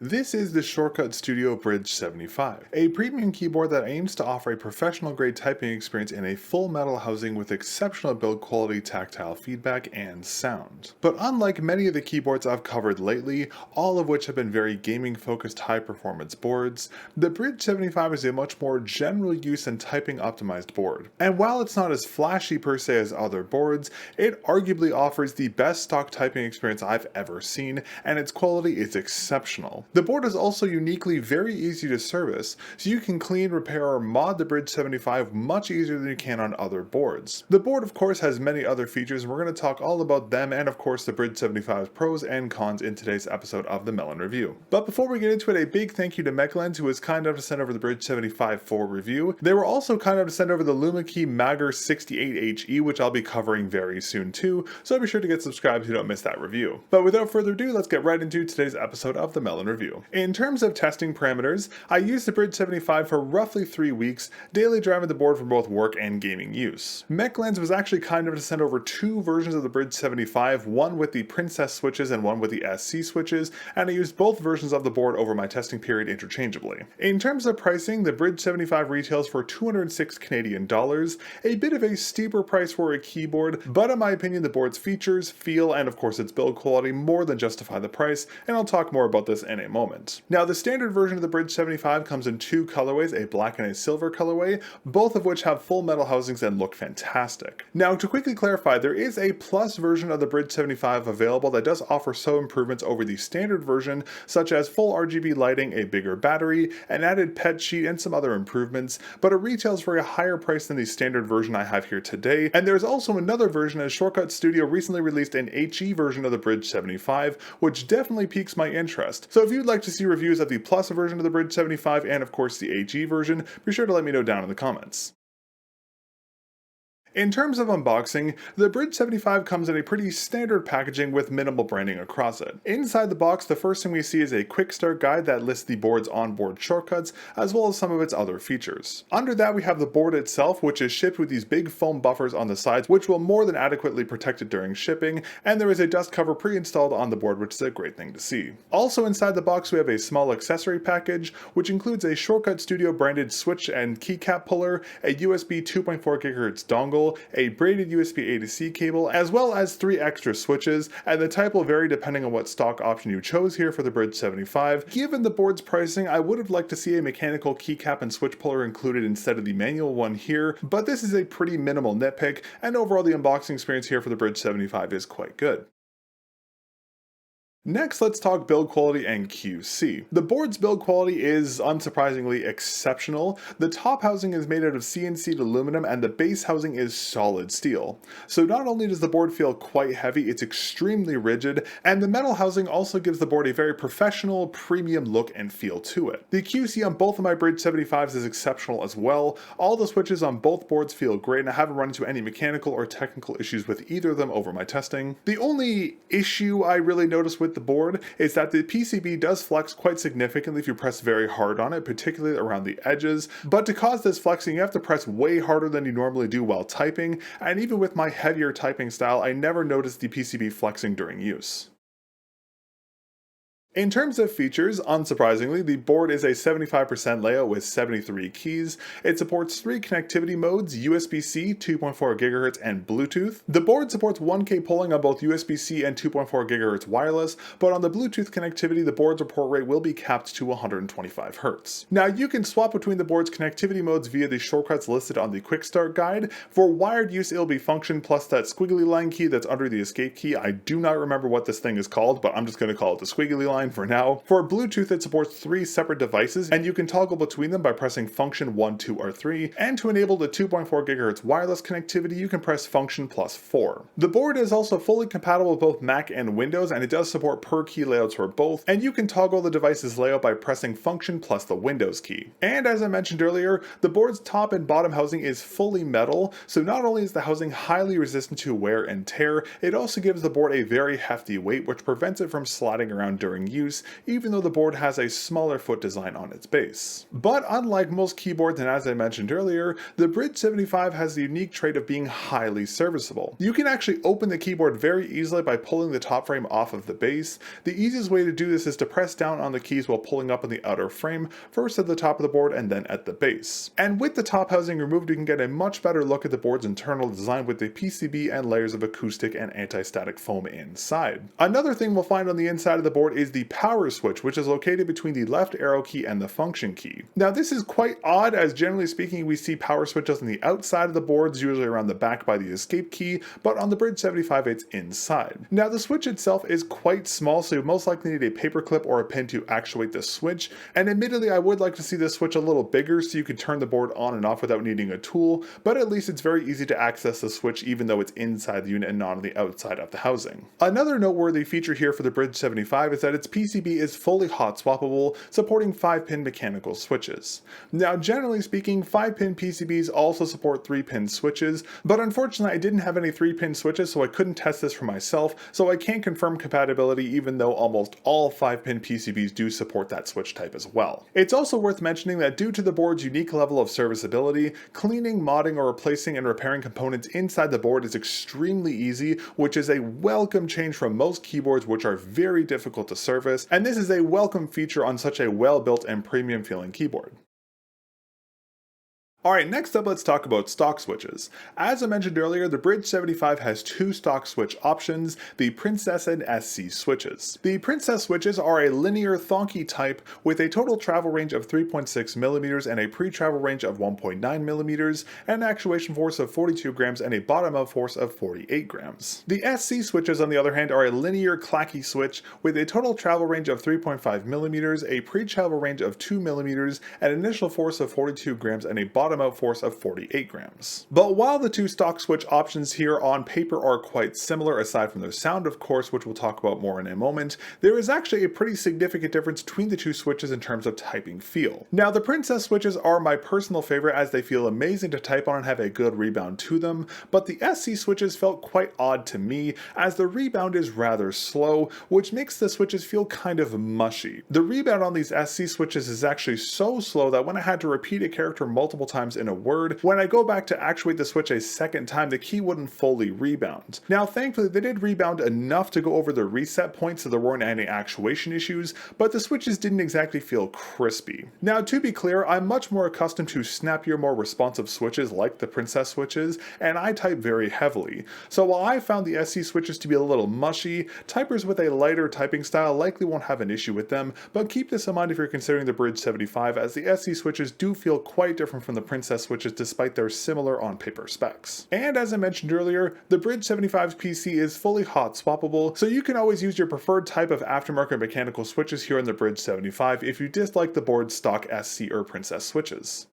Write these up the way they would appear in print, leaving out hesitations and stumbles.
This is the Shortcutstudio Bridge75, a premium keyboard that aims to offer a professional-grade typing experience in a full metal housing with exceptional build quality, tactile feedback, and sound. But unlike many of the keyboards I've covered lately, all of which have been very gaming-focused high-performance boards, the Bridge75 is a much more general use and typing-optimized board. And while it's not as flashy per se as other boards, it arguably offers the best stock typing experience I've ever seen, and its quality is exceptional. The board is also uniquely very easy to service, so you can clean, repair, or mod the Bridge75 much easier than you can on other boards. The board of course has many other features, and we're going to talk all about them and of course the Bridge75's pros and cons in today's episode of the mel0n review. But before we get into it, a big thank you to mel0n, who was kind enough to send over the Bridge75 for review. They were also kind enough to send over the LumaKey Magger 68HE, which I'll be covering very soon too, so be sure to get subscribed so you don't miss that review. But without further ado, let's get right into today's episode of the mel0n review. In terms of testing parameters, I used the Bridge75 for roughly 3 weeks, daily driving the board for both work and gaming use. mel0n was actually kind enough to send over 2 versions of the Bridge75, one with the Princess switches and one with the SC switches, and I used both versions of the board over my testing period interchangeably. In terms of pricing, the Bridge75 retails for 206 Canadian dollars, a bit of a steeper price for a keyboard, but in my opinion the board's features, feel, and of course its build quality more than justify the price, and I'll talk more about this in a moment. Now, the standard version of the Bridge75 comes in 2 colorways, a black and a silver colorway, both of which have full metal housings and look fantastic. Now, to quickly clarify, there is a plus version of the Bridge75 available that does offer some improvements over the standard version, such as full RGB lighting, a bigger battery, an added pet sheet, and some other improvements, but it retails for a higher price than the standard version I have here today, and there's also another version as Shortcutstudio recently released an HE version of the Bridge75, which definitely piques my interest. So if you'd like to see reviews of the Plus version of the Bridge75 and of course the HE version, be sure to let me know down in the comments. In terms of unboxing, the Bridge75 comes in a pretty standard packaging with minimal branding across it. Inside the box, the first thing we see is a quick start guide that lists the board's onboard shortcuts, as well as some of its other features. Under that we have the board itself, which is shipped with these big foam buffers on the sides, which will more than adequately protect it during shipping, and there is a dust cover pre-installed on the board, which is a great thing to see. Also inside the box we have a small accessory package, which includes a Shortcutstudio branded switch and keycap puller, a USB 2.4 GHz dongle, a braided USB A to C cable, as well as 3 extra switches, and the type will vary depending on what stock option you chose here for the Bridge75. Given the board's pricing, I would have liked to see a mechanical keycap and switch puller included instead of the manual one here, but this is a pretty minimal nitpick, and overall the unboxing experience here for the Bridge75 is quite good. Next, let's talk build quality and QC. The board's build quality is unsurprisingly exceptional. The top housing is made out of CNC'd aluminum and the base housing is solid steel. So not only does the board feel quite heavy, it's extremely rigid, and the metal housing also gives the board a very professional, premium look and feel to it. The QC on both of my Bridge75s is exceptional as well. All the switches on both boards feel great, and I haven't run into any mechanical or technical issues with either of them over my testing. The only issue I really noticed with the board is that the PCB does flex quite significantly if you press very hard on it, particularly around the edges, but to cause this flexing you have to press way harder than you normally do while typing, and even with my heavier typing style I never noticed the PCB flexing during use. In terms of features, unsurprisingly, the board is a 75% layout with 73 keys. It supports 3 connectivity modes, USB-C, 2.4 GHz, and Bluetooth. The board supports 1K polling on both USB-C and 2.4 GHz wireless, but on the Bluetooth connectivity, the board's report rate will be capped to 125 Hz. Now, you can swap between the board's connectivity modes via the shortcuts listed on the Quick Start guide. For wired use, it'll be function plus that squiggly line key that's under the escape key. I do not remember what this thing is called, but I'm just going to call it the squiggly line for now. For Bluetooth, it supports 3 separate devices, and you can toggle between them by pressing function 1, 2, or 3, and to enable the 2.4 GHz wireless connectivity, you can press function plus 4. The board is also fully compatible with both Mac and Windows, and it does support per key layouts for both, and you can toggle the device's layout by pressing function plus the Windows key. And as I mentioned earlier, the board's top and bottom housing is fully metal, so not only is the housing highly resistant to wear and tear, it also gives the board a very hefty weight, which prevents it from sliding around during use, even though the board has a smaller foot design on its base. But unlike most keyboards, and as I mentioned earlier, the Bridge75 has the unique trait of being highly serviceable. You can actually open the keyboard very easily by pulling the top frame off of the base. The easiest way to do this is to press down on the keys while pulling up on the outer frame, first at the top of the board and then at the base. And with the top housing removed, you can get a much better look at the board's internal design with the PCB and layers of acoustic and anti-static foam inside. Another thing we'll find on the inside of the board is the power switch, which is located between the left arrow key and the function key. Now this is quite odd, as generally speaking we see power switches on the outside of the boards, usually around the back by the escape key, but on the Bridge75 it's inside. Now the switch itself is quite small, so you most likely need a paperclip or a pin to actuate the switch, and admittedly I would like to see this switch a little bigger so you could turn the board on and off without needing a tool, but at least it's very easy to access the switch even though it's inside the unit and not on the outside of the housing. Another noteworthy feature here for the Bridge75 is that its PCB is fully hot swappable, supporting 5-pin mechanical switches. Now generally speaking, 5-pin PCBs also support 3-pin switches, but unfortunately I didn't have any 3-pin switches, so I couldn't test this for myself, so I can't confirm compatibility even though almost all 5-pin PCBs do support that switch type as well. It's also worth mentioning that due to the board's unique level of serviceability, cleaning, modding, or replacing and repairing components inside the board is extremely easy, which is a welcome change from most keyboards which are very difficult to service, and this is a welcome feature on such a well-built and premium feeling keyboard. Alright, next up let's talk about stock switches. As I mentioned earlier, the Bridge75 has two stock switch options, the Princess and SC switches. The Princess switches are a linear Thonky type with a total travel range of 3.6mm and a pre-travel range of 1.9mm, and an actuation force of 42 grams and a bottom-out force of 48 grams. The SC switches, on the other hand, are a linear clacky switch with a total travel range of 3.5mm, a pre-travel range of 2mm, an initial force of 42 grams and a bottom-out force of 48 grams. But while the two stock switch options here on paper are quite similar, aside from their sound of course, which we'll talk about more in a moment, there is actually a pretty significant difference between the two switches in terms of typing feel. Now the Princess switches are my personal favorite as they feel amazing to type on and have a good rebound to them, but the SC switches felt quite odd to me as the rebound is rather slow, which makes the switches feel kind of mushy. The rebound on these SC switches is actually so slow that when I had to repeat a character multiple times in a word, when I go back to actuate the switch a second time, the key wouldn't fully rebound. Now thankfully they did rebound enough to go over the reset point so there weren't any actuation issues, but the switches didn't exactly feel crispy. Now to be clear, I'm much more accustomed to snappier, more responsive switches like the Princess switches, and I type very heavily. So while I found the SC switches to be a little mushy, typers with a lighter typing style likely won't have an issue with them, but keep this in mind if you're considering the Bridge75, as the SC switches do feel quite different from the Princess switches despite their similar on paper specs. And as I mentioned earlier, the Bridge75's PC is fully hot swappable, so you can always use your preferred type of aftermarket mechanical switches here on the Bridge75 if you dislike the board's stock SC or Princess switches.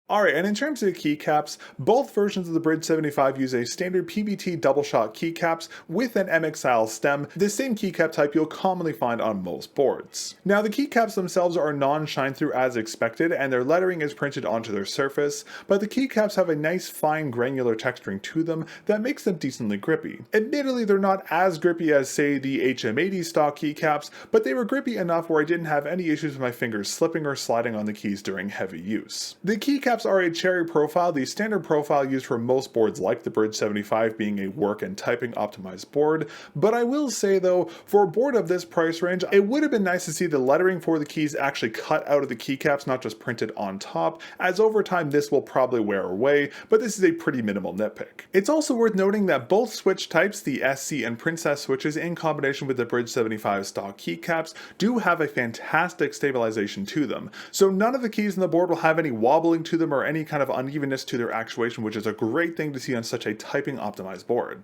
Alright, and in terms of the keycaps, both versions of the Bridge75 use a standard PBT double shot keycaps with an MX style stem, the same keycap type you'll commonly find on most boards. Now the keycaps themselves are non-shine through as expected, and their lettering is printed onto their surface, but the keycaps have a nice fine granular texturing to them that makes them decently grippy. Admittedly, they're not as grippy as say the HM80 stock keycaps, but they were grippy enough where I didn't have any issues with my fingers slipping or sliding on the keys during heavy use. The keycaps are a cherry profile, the standard profile used for most boards like the Bridge75 being a work and typing optimized board, but I will say though, for a board of this price range, it would have been nice to see the lettering for the keys actually cut out of the keycaps, not just printed on top, as over time this will probably wear away, but this is a pretty minimal nitpick. It's also worth noting that both switch types, the SC and Princess switches in combination with the Bridge75 stock keycaps, do have a fantastic stabilization to them, so none of the keys in the board will have any wobbling to them or any kind of unevenness to their actuation, which is a great thing to see on such a typing optimized board.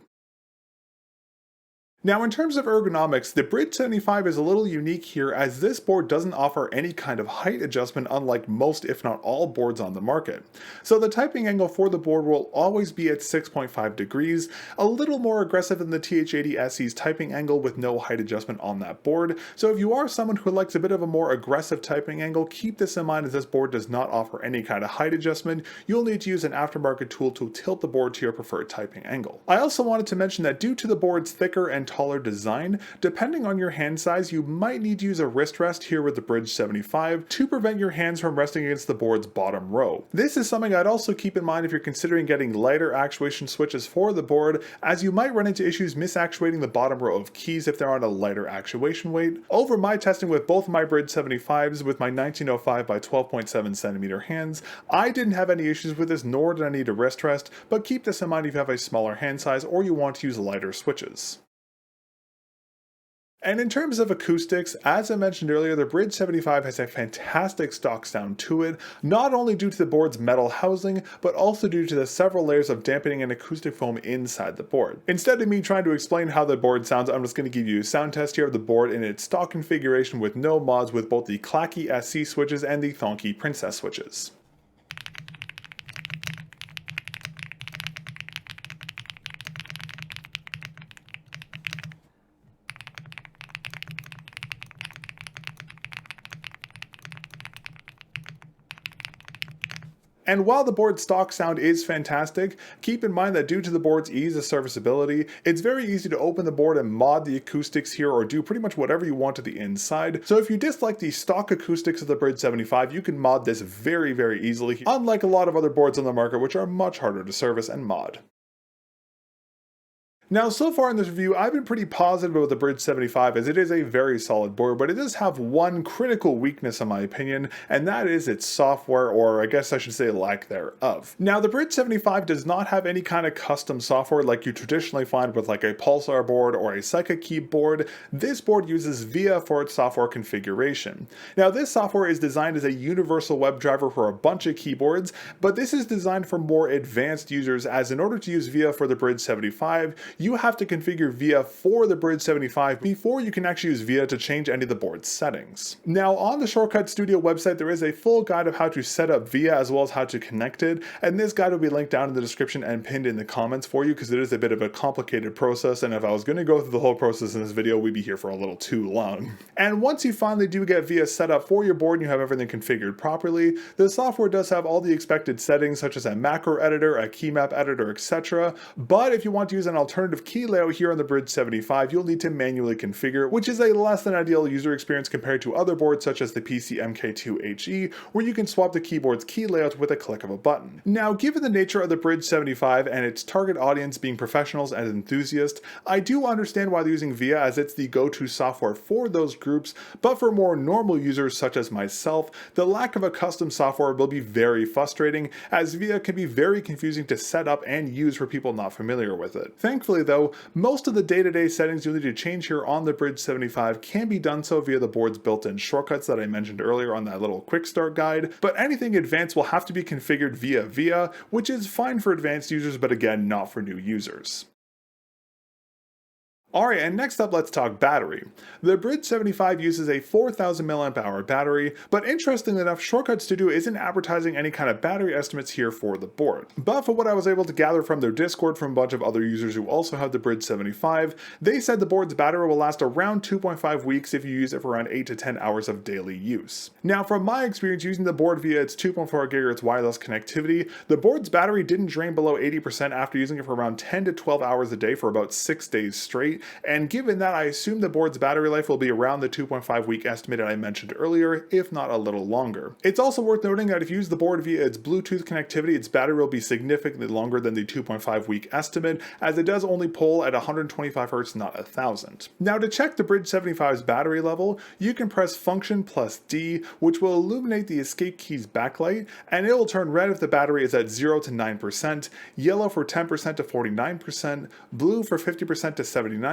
Now in terms of ergonomics, the Bridge75 is a little unique here as this board doesn't offer any kind of height adjustment unlike most if not all boards on the market. So the typing angle for the board will always be at 6.5 degrees, a little more aggressive than the TH80 SE's typing angle with no height adjustment on that board. So if you are someone who likes a bit of a more aggressive typing angle, keep this in mind as this board does not offer any kind of height adjustment. You'll need to use an aftermarket tool to tilt the board to your preferred typing angle. I also wanted to mention that due to the board's thicker and taller design, depending on your hand size, you might need to use a wrist rest here with the Bridge75 to prevent your hands from resting against the board's bottom row. This is something I'd also keep in mind if you're considering getting lighter actuation switches for the board, as you might run into issues misactuating the bottom row of keys if they're on a lighter actuation weight. Over my testing with both my Bridge75s with my 1905 by 12.7 centimeter hands, I didn't have any issues with this, nor did I need a wrist rest, but keep this in mind if you have a smaller hand size or you want to use lighter switches. And in terms of acoustics, as I mentioned earlier, the Bridge75 has a fantastic stock sound to it, not only due to the board's metal housing, but also due to the several layers of dampening and acoustic foam inside the board. Instead of me trying to explain how the board sounds, I'm just going to give you a sound test here of the board in its stock configuration with no mods, with both the clacky SC switches and the thonky Princess switches. And while the board's stock sound is fantastic, keep in mind that due to the board's ease of serviceability, it's very easy to open the board and mod the acoustics here or do pretty much whatever you want to the inside. So if you dislike the stock acoustics of the Bridge75, you can mod this very easily, unlike a lot of other boards on the market which are much harder to service and mod. Now, so far in this review, I've been pretty positive about the Bridge75 as it is a very solid board, but it does have one critical weakness in my opinion, and that is its software, or I guess I should say lack thereof. Now, the Bridge75 does not have any kind of custom software like you traditionally find with like a Pulsar board or a Psychic keyboard. This board uses VIA for its software configuration. Now, this software is designed as a universal WebDriver for a bunch of keyboards, but this is designed for more advanced users, as in order to use VIA for the Bridge75, you have to configure VIA for the Bridge75 before you can actually use VIA to change any of the board's settings. Now, on the Shortcut Studio website, there is a full guide of how to set up VIA as well as how to connect it, and this guide will be linked down in the description and pinned in the comments for you, because it is a bit of a complicated process, and if I was going to go through the whole process in this video, we'd be here for a little too long. And once you finally do get VIA set up for your board and you have everything configured properly, the software does have all the expected settings such as a macro editor, a key map editor, etc. But if you want to use an alternative key layout here on the Bridge75, you'll need to manually configure, which is a less than ideal user experience compared to other boards such as the PC MK2HE, where you can swap the keyboard's key layout with a click of a button. Now, given the nature of the Bridge75 and its target audience being professionals and enthusiasts, I do understand why they're using VIA, as it's the go-to software for those groups, but for more normal users such as myself, the lack of a custom software will be very frustrating, as VIA can be very confusing to set up and use for people not familiar with it. Thankfully though, most of the day-to-day settings you'll need to change here on the Bridge75 can be done so via the board's built-in shortcuts that I mentioned earlier on that little quick start guide, but anything advanced will have to be configured via VIA, which is fine for advanced users, but again, not for new users. Alright, and next up, let's talk battery. The Bridge75 uses a 4000 mAh battery, but interestingly enough, Shortcut Studio isn't advertising any kind of battery estimates here for the board. But for what I was able to gather from their Discord from a bunch of other users who also have the Bridge75, they said the board's battery will last around 2.5 weeks if you use it for around 8 to 10 hours of daily use. Now, from my experience using the board via its 2.4 GHz wireless connectivity, the board's battery didn't drain below 80% after using it for around 10 to 12 hours a day for about 6 days straight. And given that, I assume the board's battery life will be around the 2.5 week estimate I mentioned earlier, if not a little longer. It's also worth noting that if you use the board via its Bluetooth connectivity, its battery will be significantly longer than the 2.5 week estimate, as it does only pull at 125 Hz, not 1000. Now, to check the Bridge75's battery level, you can press Function plus D, which will illuminate the escape key's backlight, and it will turn red if the battery is at 0 to 9%, yellow for 10% to 49%, blue for 50% to 79%,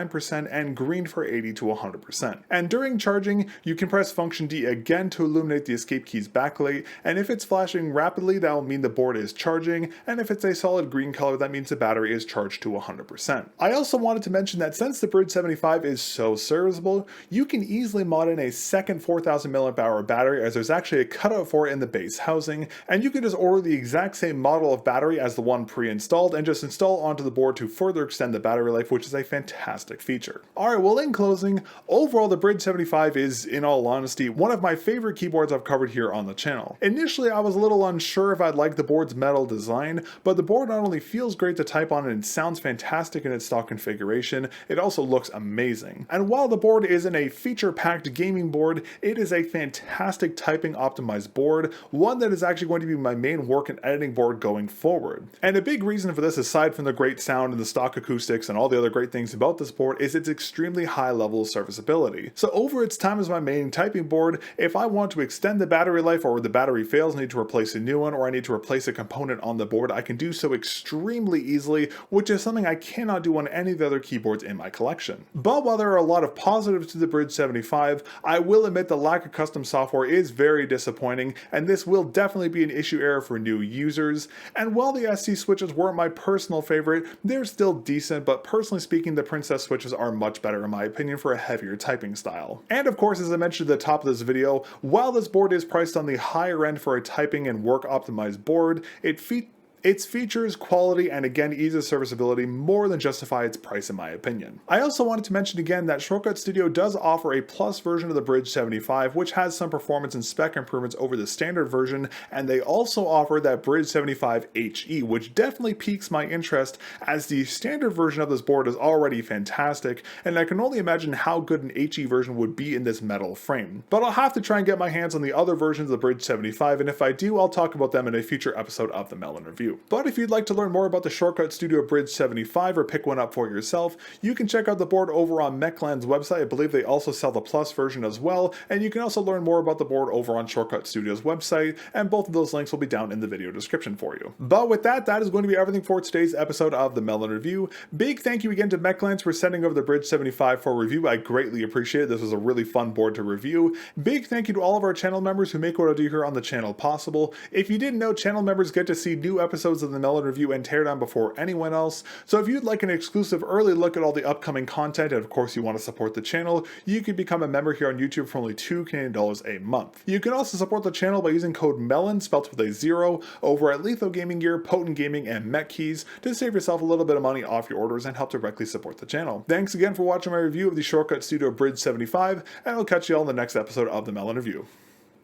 and green for 80 to 100%. And during charging, you can press Function D again to illuminate the escape key's backlight, and if it's flashing rapidly, that will mean the board is charging, and if it's a solid green color, that means the battery is charged to 100%. I also wanted to mention that since the Bridge75 is so serviceable, you can easily mod in a second 4000 mAh battery, as there's actually a cutout for it in the base housing, and you can just order the exact same model of battery as the one pre-installed and just install onto the board to further extend the battery life, which is a fantastic fantastic feature. Alright, well in closing, overall the Bridge75 is, in all honesty, one of my favorite keyboards I've covered here on the channel. Initially I was a little unsure if I'd like the board's metal design, but the board not only feels great to type on and sounds fantastic in its stock configuration, it also looks amazing. And while the board isn't a feature-packed gaming board, it is a fantastic typing optimized board, one that is actually going to be my main work and editing board going forward. And a big reason for this, aside from the great sound and the stock acoustics and all the other great things about this board, is its extremely high level of serviceability. So over its time as my main typing board, if I want to extend the battery life, or the battery fails, I need to replace a new one, or I need to replace a component on the board, I can do so extremely easily, which is something I cannot do on any of the other keyboards in my collection. But while there are a lot of positives to the Bridge75, I will admit the lack of custom software is very disappointing, and this will definitely be an issue area for new users. And while the SC switches weren't my personal favorite, they're still decent, but personally speaking, the Princess switches are much better in my opinion for a heavier typing style. And of course, as I mentioned at the top of this video, while this board is priced on the higher end for a typing and work optimized board, its features, quality, and again ease of serviceability more than justify its price in my opinion. I also wanted to mention again that Shortcut Studio does offer a plus version of the Bridge75, which has some performance and spec improvements over the standard version, and they also offer that Bridge75 HE, which definitely piques my interest, as the standard version of this board is already fantastic, and I can only imagine how good an HE version would be in this metal frame. But I'll have to try and get my hands on the other versions of the Bridge75, and if I do, I'll talk about them in a future episode of the mel0n Review. But if you'd like to learn more about the Shortcut Studio Bridge75 or pick one up for yourself, you can check out the board over on mel0n's website. I believe they also sell the Plus version as well, and you can also learn more about the board over on Shortcut Studio's website, and both of those links will be down in the video description for you. But with that, that is going to be everything for today's episode of the mel0n Review. Big thank you again to mel0n for sending over the Bridge75 for review. I greatly appreciate it. This was a really fun board to review. Big thank you to all of our channel members who make what I do here on the channel possible. If you didn't know, channel members get to see new episodes of the mel0n Review and Teardown before anyone else. So if you'd like an exclusive early look at all the upcoming content, and of course you want to support the channel, you can become a member here on YouTube for only $2 Canadian a month. You can also support the channel by using code mel0n, spelled with a 0, over at Letho Gaming Gear, Potent Gaming, and Met Keys to save yourself a little bit of money off your orders and help directly support the channel. Thanks again for watching my review of the Shortcut Studio Bridge75, and I'll catch you all in the next episode of the mel0n Review.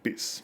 Peace.